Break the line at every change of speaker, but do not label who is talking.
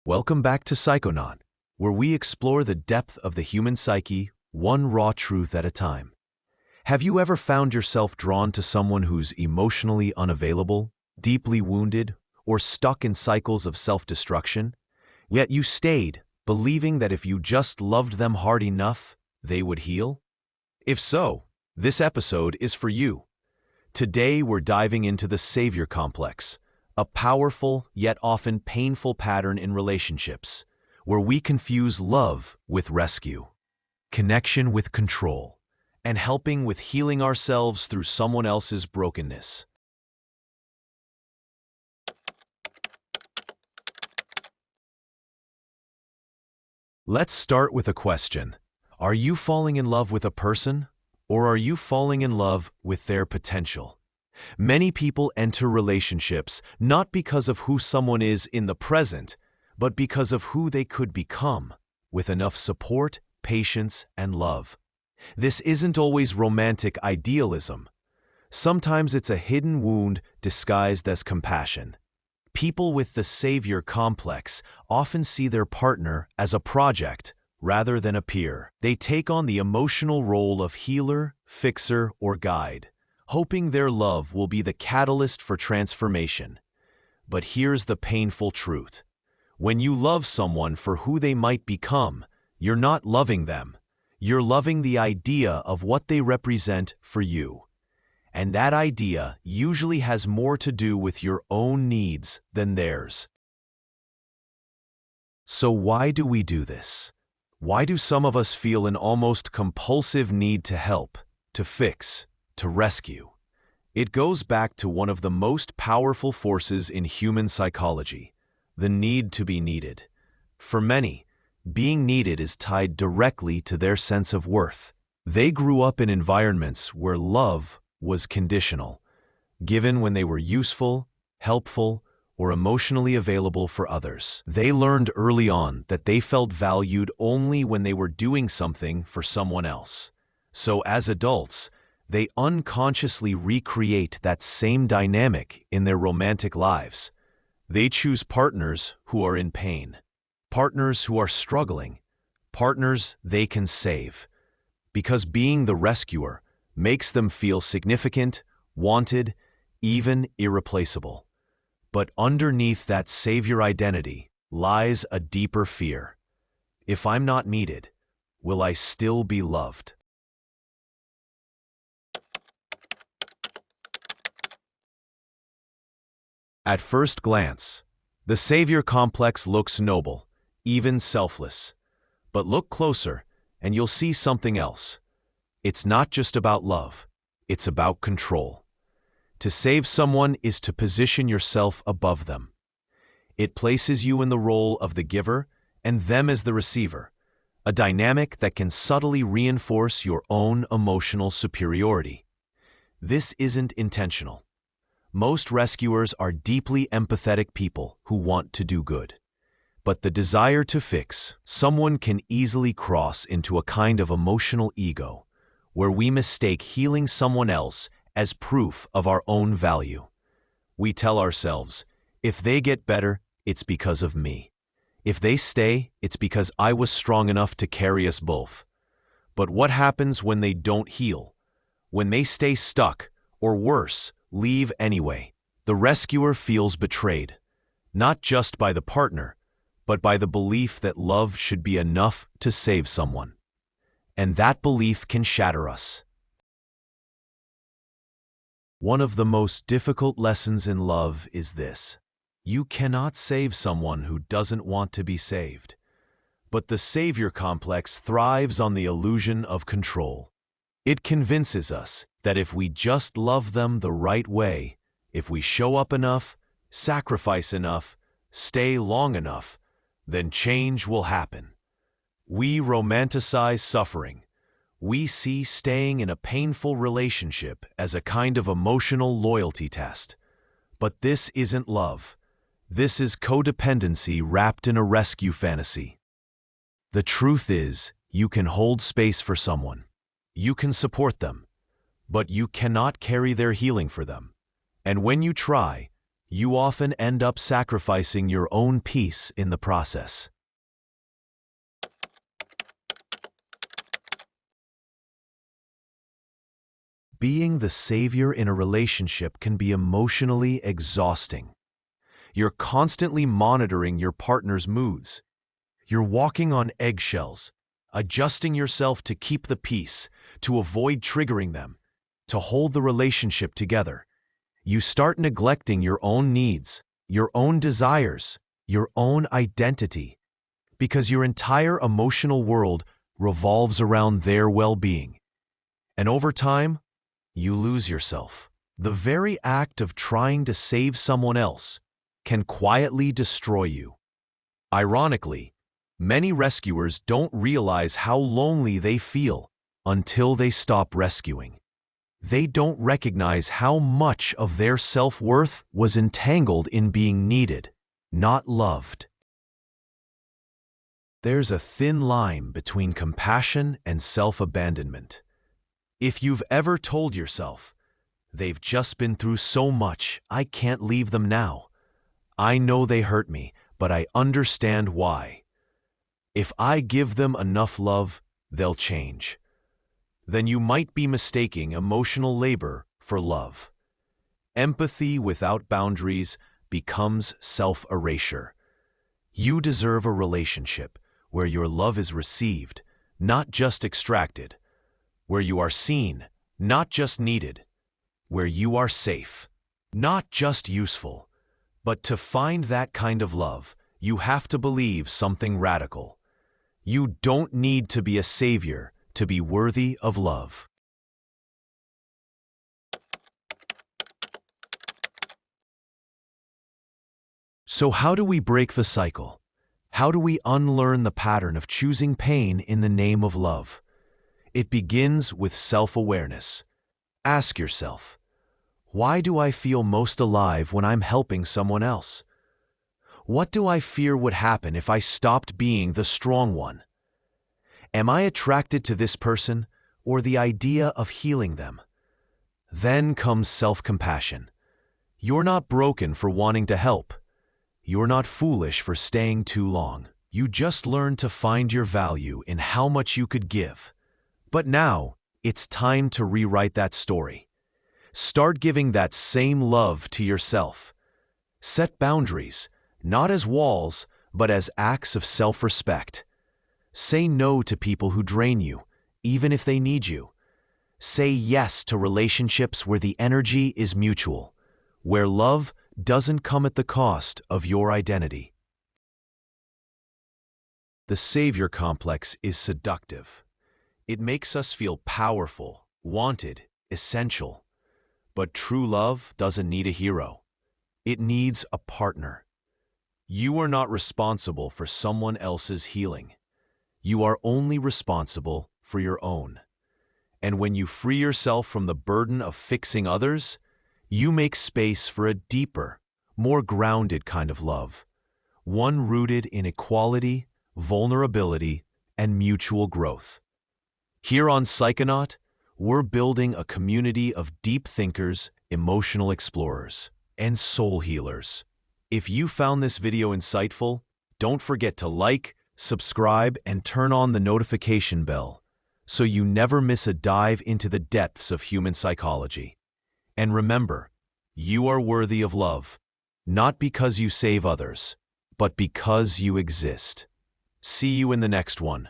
Welcome back to Psychonaut, where we explore the depth of the human psyche, one raw truth at a time. Have you ever found yourself drawn to someone who's emotionally unavailable, deeply wounded, or stuck in cycles of self-destruction? Yet you stayed, believing that if you just loved them hard enough, they would heal? If so, this episode is for you. Today we're diving into the savior complex, a powerful yet often painful pattern in relationships, where we confuse love with rescue, connection with control, and helping with healing ourselves through someone else's brokenness. Let's start with a question. Are you falling in love with a person, or are you falling in love with their potential? Many people enter relationships not because of who someone is in the present, but because of who they could become, with enough support, patience, and love. This isn't always romantic idealism. Sometimes it's a hidden wound disguised as compassion. People with the savior complex often see their partner as a project rather than a peer. They take on the emotional role of healer, fixer, or guide, hoping their love will be the catalyst for transformation. But here's the painful truth. When you love someone for who they might become, you're not loving them. You're loving the idea of what they represent for you. And that idea usually has more to do with your own needs than theirs. So why do we do this? Why do some of us feel an almost compulsive need to help, to fix, to rescue? It goes back to one of the most powerful forces in human psychology, the need to be needed. For many, being needed is tied directly to their sense of worth. They grew up in environments where love was conditional, given when they were useful, helpful, or emotionally available for others. They learned early on that they felt valued only when they were doing something for someone else. So as adults, they unconsciously recreate that same dynamic in their romantic lives. They choose partners who are in pain, partners who are struggling, partners they can save, because being the rescuer makes them feel significant, wanted, even irreplaceable. But underneath that savior identity lies a deeper fear. If I'm not needed, will I still be loved? At first glance, the savior complex looks noble, even selfless. But look closer, and you'll see something else. It's not just about love, it's about control. To save someone is to position yourself above them. It places you in the role of the giver and them as the receiver, a dynamic that can subtly reinforce your own emotional superiority. This isn't intentional. Most rescuers are deeply empathetic people who want to do good. But the desire to fix someone can easily cross into a kind of emotional ego, where we mistake healing someone else as proof of our own value. We tell ourselves, if they get better, it's because of me. If they stay, it's because I was strong enough to carry us both. But what happens when they don't heal? When they stay stuck, or worse, leave anyway? The rescuer feels betrayed, not just by the partner, but by the belief that love should be enough to save someone. And that belief can shatter us. One of the most difficult lessons in love is this. You cannot save someone who doesn't want to be saved. But the savior complex thrives on the illusion of control. It convinces us that if we just love them the right way, if we show up enough, sacrifice enough, stay long enough, then change will happen. We romanticize suffering. We see staying in a painful relationship as a kind of emotional loyalty test. But this isn't love. This is codependency wrapped in a rescue fantasy. The truth is, you can hold space for someone. You can support them, but you cannot carry their healing for them. And when you try, you often end up sacrificing your own peace in the process. Being the savior in a relationship can be emotionally exhausting. You're constantly monitoring your partner's moods. You're walking on eggshells, adjusting yourself to keep the peace, to avoid triggering them, to hold the relationship together. You start neglecting your own needs, your own desires, your own identity, because your entire emotional world revolves around their well-being. And over time, you lose yourself. The very act of trying to save someone else can quietly destroy you. Ironically, many rescuers don't realize how lonely they feel until they stop rescuing. They don't recognize how much of their self-worth was entangled in being needed, not loved. There's a thin line between compassion and self-abandonment. If you've ever told yourself, "They've just been through so much, I can't leave them now. I know they hurt me, but I understand why. If I give them enough love, they'll change," then you might be mistaking emotional labor for love. Empathy without boundaries becomes self-erasure. You deserve a relationship where your love is received, not just extracted, where you are seen, not just needed, where you are safe, not just useful. But to find that kind of love, you have to believe something radical. You don't need to be a savior to be worthy of love. So how do we break the cycle? How do we unlearn the pattern of choosing pain in the name of love? It begins with self-awareness. Ask yourself, why do I feel most alive when I'm helping someone else? What do I fear would happen if I stopped being the strong one? Am I attracted to this person or the idea of healing them? Then comes self-compassion. You're not broken for wanting to help. You're not foolish for staying too long. You just learned to find your value in how much you could give. But now, it's time to rewrite that story. Start giving that same love to yourself. Set boundaries, not as walls, but as acts of self-respect. Say no to people who drain you, even if they need you. Say yes to relationships where the energy is mutual, where love doesn't come at the cost of your identity. The savior complex is seductive. It makes us feel powerful, wanted, essential. But true love doesn't need a hero. It needs a partner. You are not responsible for someone else's healing. You are only responsible for your own. And when you free yourself from the burden of fixing others, you make space for a deeper, more grounded kind of love, one rooted in equality, vulnerability, and mutual growth. Here on Psychonaut, we're building a community of deep thinkers, emotional explorers, and soul healers. If you found this video insightful, don't forget to like, subscribe, and turn on the notification bell so you never miss a dive into the depths of human psychology. And remember, you are worthy of love, not because you save others, but because you exist. See you in the next one.